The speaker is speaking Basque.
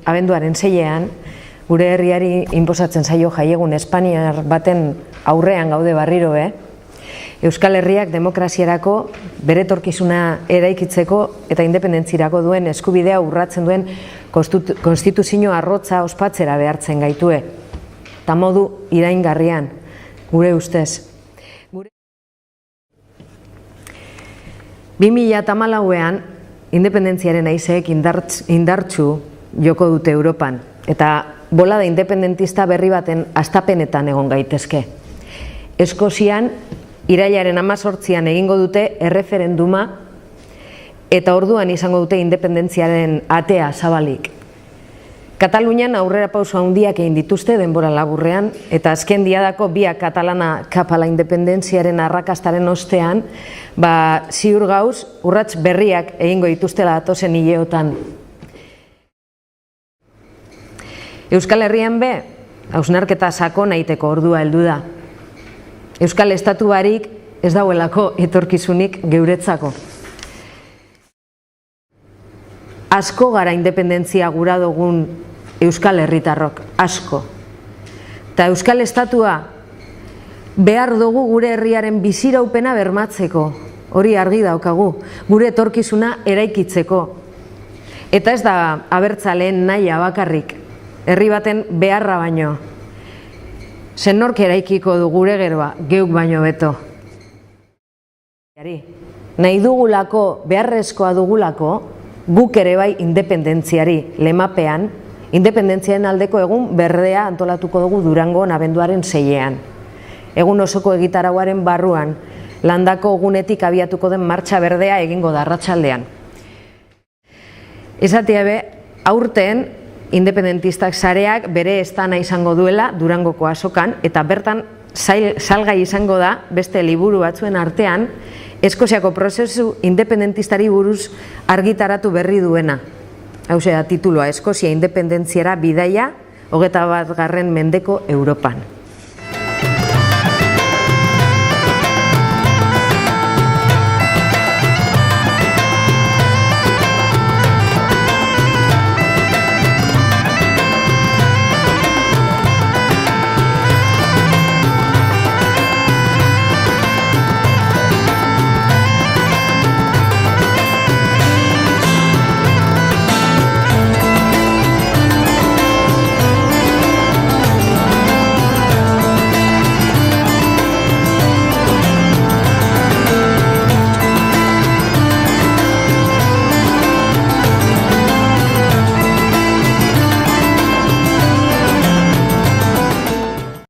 abenduaren 6ean, gure herriari inposatzen zaio jaiegun Espainiar baten aurrean gaude berriro, Euskal Herriak demokraziarako, bere etorkizuna eraikitzeko eta independentzirako duen eskubidea urratzen duen konstituzio arrotza ospatzera behartzen gaitue. Ta modu iraingarrian, gure ustez. 2014ean, independentziaren haizeek indartsu joko dute Europan, eta bolada independentista berri baten hastapenetan egon gaitezke. Eskozian, irailaren 18an egingo dute erreferenduma, eta orduan izango dute independentziaren atea zabalik. Katalunian aurrera pauso handiak egin dituzte denbora laburrean, eta azken diadako biak katalana kapala independentziaren arrakastaren ostean, ziur gauz, urrats berriak egingo dituztela datozen hileotan. Euskal Herrian hausnarketa sakona egiteko ordua heldu da. Euskal Estatu barik ez dauelako etorkizunik geuretzako. Asko gara independentzia gura dugun Euskal Herritarrok, asko. Eta Euskal Estatua behar dugu gure herriaren biziraupena bermatzeko, hori argi daukagu, gure etorkizuna eraikitzeko. Eta ez da abertzaleen nahia bakarrik, herri baten beharra baino. Zenork eraikiko du gure geroa, geuk baino beto. Nahi dugulako, beharrezkoa dugulako, guk ere bai independentziari lemapean, independentziaren aldeko egun berdea antolatuko dugu Durangon abenduaren 6ean. Egun osoko egitarauaren barruan, landako egunetik abiatuko den martxa berdea egingo da arratsaldean. Esatea aurten independentistak sareak bere estana izango duela Durangoko azokan, eta bertan salgai izango da beste liburu batzuen artean, Eskoziako prozesu independentistari buruz argitaratu berri duena. Hauxe da titulua, Eskozia independentziara bidaia 21. mendeko Europan.